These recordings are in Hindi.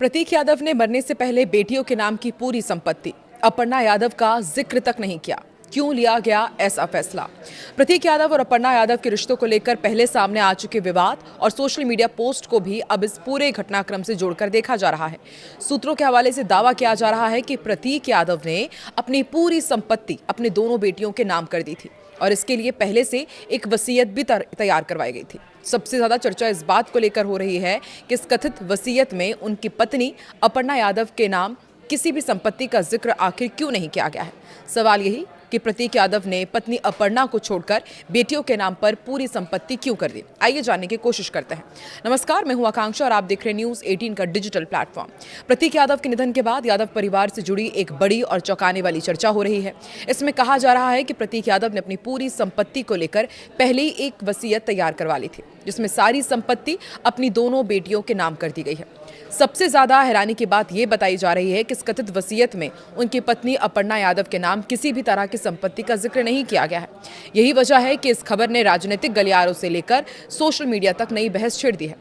प्रतीक यादव ने मरने से पहले बेटियों के नाम की पूरी संपत्ति अपर्णा यादव का जिक्र तक नहीं किया। क्यों लिया गया ऐसा फैसला? प्रतीक यादव और अपर्णा यादव के रिश्तों को लेकर पहले सामने आ चुके विवाद और सोशल मीडिया पोस्ट को भी अब इस पूरे घटनाक्रम से जोड़कर देखा जा रहा है। सूत्रों के हवाले से दावा किया जा रहा है कि प्रतीक यादव ने अपनी पूरी संपत्ति अपने दोनों बेटियों के नाम कर दी थी और इसके लिए पहले से एक वसीयत भी तैयार करवाई गई थी। सबसे ज्यादा चर्चा इस बात को लेकर हो रही है कि इस कथित वसीयत में उनकी पत्नी अपर्णा यादव के नाम किसी भी संपत्ति का जिक्र आखिर क्यों नहीं किया गया है। सवाल यही कि प्रतीक यादव ने पत्नी अपर्णा को छोड़कर बेटियों के नाम पर पूरी संपत्ति क्यों कर दी। आइए जानने की कोशिश करते हैं। नमस्कार, मैं हूं आकांक्षा और आप देख रहे हैं न्यूज़ 18 का डिजिटल प्लेटफॉर्म। प्रतीक यादव के निधन के बाद यादव परिवार से जुड़ी एक बड़ी और चौंकाने वाली चर्चा हो रही है। इसमें कहा जा रहा है कि प्रतीक यादव ने अपनी पूरी संपत्ति को लेकर पहले ही एक वसीयत तैयार करवा ली थी, जिसमें सारी संपत्ति अपनी दोनों बेटियों के नाम कर दी गई है। सबसे ज्यादा हैरानी की बात यह बताई जा रही है कि इस कथित वसीयत में उनकी पत्नी अपर्णा यादव के नाम किसी भी तरह की संपत्ति का जिक्र नहीं किया गया है। यही वजह है कि इस खबर ने राजनीतिक गलियारों से लेकर सोशल मीडिया तक नई बहस छेड़ दी है।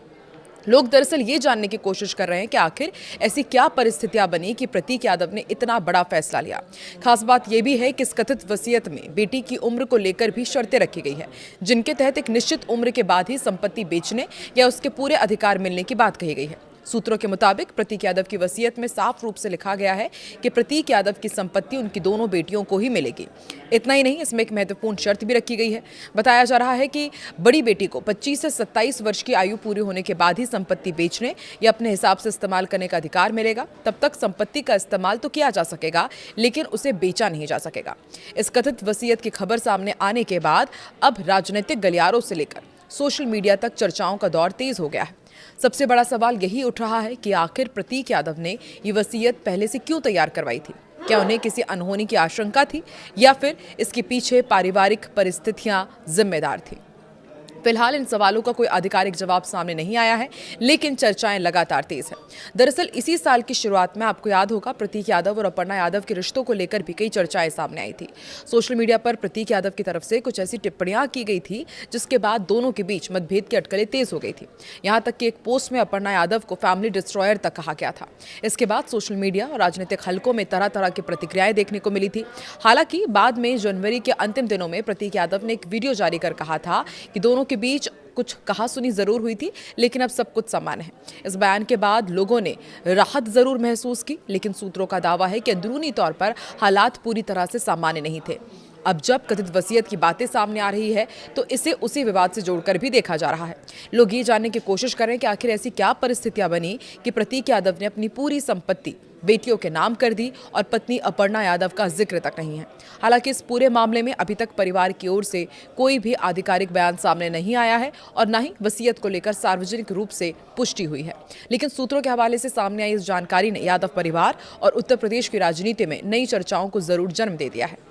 लोग दरअसल ये जानने की कोशिश कर रहे हैं कि आखिर ऐसी क्या परिस्थितियां बनी कि प्रतीक यादव ने इतना बड़ा फैसला लिया। खास बात यह भी है कि इस कथित वसीयत में बेटी की उम्र को लेकर भी शर्तें रखी गई है, जिनके तहत एक निश्चित उम्र के बाद ही संपत्ति बेचने या उसके पूरे अधिकार मिलने की बात कही गई है। सूत्रों के मुताबिक प्रतीक यादव की वसीयत में साफ रूप से लिखा गया है कि प्रतीक यादव की संपत्ति उनकी दोनों बेटियों को ही मिलेगी। इतना ही नहीं, इसमें एक महत्वपूर्ण शर्त भी रखी गई है। बताया जा रहा है कि बड़ी बेटी को 25 से 27 वर्ष की आयु पूरी होने के बाद ही संपत्ति बेचने या अपने हिसाब से इस्तेमाल करने का अधिकार मिलेगा। तब तक संपत्ति का इस्तेमाल तो किया जा सकेगा, लेकिन उसे बेचा नहीं जा सकेगा। इस कथित वसीयत की खबर सामने आने के बाद अब राजनीतिक गलियारों से लेकर सोशल मीडिया तक चर्चाओं का दौर तेज हो गया है। सबसे बड़ा सवाल यही उठ रहा है कि आखिर प्रतीक यादव ने ये वसीयत पहले से क्यों तैयार करवाई थी? क्या उन्हें किसी अनहोनी की आशंका थी या फिर इसके पीछे पारिवारिक परिस्थितियां जिम्मेदार थी? फिलहाल इन सवालों का कोई आधिकारिक जवाब सामने नहीं आया है, लेकिन चर्चाएं लगातार तेज है। दरअसल इसी साल की शुरुआत में आपको याद होगा, प्रतीक यादव और अपर्णा यादव के रिश्तों को लेकर भी कई चर्चाएं सामने आई थी। सोशल मीडिया पर प्रतीक यादव की तरफ से कुछ ऐसी टिप्पणियां की गई थी जिसके बाद दोनों के बीच मतभेद की अटकलें तेज हो गई थी। यहां तक कि एक पोस्ट में अपर्णा यादव को फैमिली डिस्ट्रॉयर तक कहा गया था। इसके बाद सोशल मीडिया और राजनीतिक हलकों में तरह तरह की प्रतिक्रियाएं देखने को मिली थी। हालांकि बाद में जनवरी के अंतिम दिनों में प्रतीक यादव ने एक वीडियो जारी कर कहा था कि दोनों के बीच कुछ कहासुनी जरूर हुई थी, लेकिन अब सब कुछ सामान्य है। इस बयान के बाद लोगों ने राहत जरूर महसूस की, लेकिन सूत्रों का दावा है कि अंदरूनी तौर पर हालात पूरी तरह से सामान्य नहीं थे। अब जब कथित वसीयत की बातें सामने आ रही है तो इसे उसी विवाद से जोड़कर भी देखा जा रहा है। लोग ये जानने की कोशिश कर रहे हैं कि आखिर ऐसी क्या परिस्थितियां बनी कि प्रतीक यादव ने अपनी पूरी संपत्ति बेटियों के नाम कर दी और पत्नी अपर्णा यादव का जिक्र तक नहीं है। हालांकि इस पूरे मामले में अभी तक परिवार की ओर से कोई भी आधिकारिक बयान सामने नहीं आया है और न ही वसीयत को लेकर सार्वजनिक रूप से पुष्टि हुई है। लेकिन सूत्रों के हवाले से सामने आई इस जानकारी ने यादव परिवार और उत्तर प्रदेश की राजनीति में नई चर्चाओं को जरूर जन्म दे दिया है।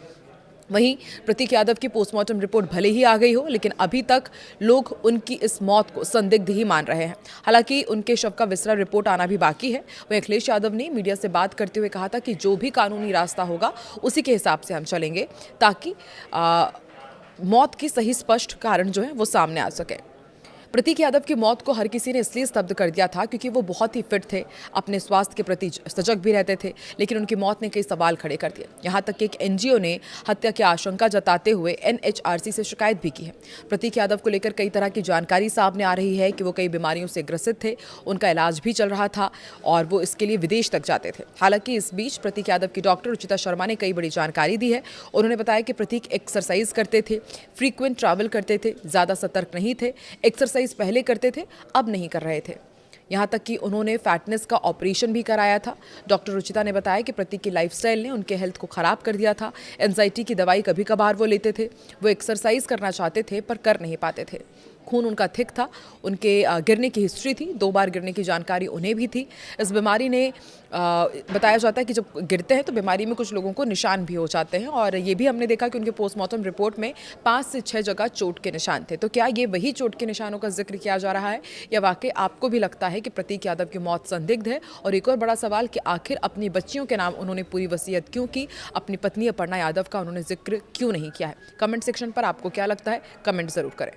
वहीं प्रतीक यादव की पोस्टमार्टम रिपोर्ट भले ही आ गई हो, लेकिन अभी तक लोग उनकी इस मौत को संदिग्ध ही मान रहे हैं। हालांकि उनके शव का विस्तृत रिपोर्ट आना भी बाकी है। वहीं अखिलेश यादव ने मीडिया से बात करते हुए कहा था कि जो भी कानूनी रास्ता होगा उसी के हिसाब से हम चलेंगे, ताकि मौत की सही स्पष्ट कारण जो है वो सामने आ सके। प्रतीक यादव की मौत को हर किसी ने इसलिए स्तब्ध कर दिया था क्योंकि वो बहुत ही फिट थे, अपने स्वास्थ्य के प्रति सजग भी रहते थे, लेकिन उनकी मौत ने कई सवाल खड़े कर दिए। यहाँ तक कि एक एनजीओ ने हत्या की आशंका जताते हुए एनएचआरसी से शिकायत भी की है। प्रतीक यादव को लेकर कई तरह की जानकारी सामने आ रही है कि वो कई बीमारियों से ग्रसित थे, उनका इलाज भी चल रहा था और वो इसके लिए विदेश तक जाते थे। हालांकि इस बीच प्रतीक यादव की डॉक्टर रुचिता शर्मा ने कई बड़ी जानकारी दी है। उन्होंने बताया कि प्रतीक एक्सरसाइज करते थे, फ्रीक्वेंट ट्रैवल करते थे, ज़्यादा सतर्क नहीं थे, एक्सरसाइज पहले करते थे, अब नहीं कर रहे थे। यहां तक कि उन्होंने फैटनेस का ऑपरेशन भी कराया था। डॉक्टर रुचिता ने बताया कि प्रतीक की लाइफस्टाइल ने उनके हेल्थ को खराब कर दिया था। एंजाइटी की दवाई कभी कभार वो लेते थे। वो एक्सरसाइज करना चाहते थे पर कर नहीं पाते थे। खून उनका थिक था, उनके गिरने की हिस्ट्री थी, 2 बार गिरने की जानकारी उन्हें भी थी। इस बीमारी ने बताया जाता है कि जब गिरते हैं तो बीमारी में कुछ लोगों को निशान भी हो जाते हैं और ये भी हमने देखा कि उनके पोस्टमार्टम रिपोर्ट में 5 से 6 जगह चोट के निशान थे। तो क्या ये वही चोट के निशानों का जिक्र किया जा रहा है या वाकई आपको भी लगता है कि प्रतीक यादव की मौत संदिग्ध है? और एक और बड़ा सवाल कि आखिर अपनी बच्चियों के नाम उन्होंने पूरी वसीयत क्यों की, अपनी पत्नी अपर्णा यादव का उन्होंने जिक्र क्यों नहीं किया है? कमेंट सेक्शन पर आपको क्या लगता है, कमेंट जरूर करें।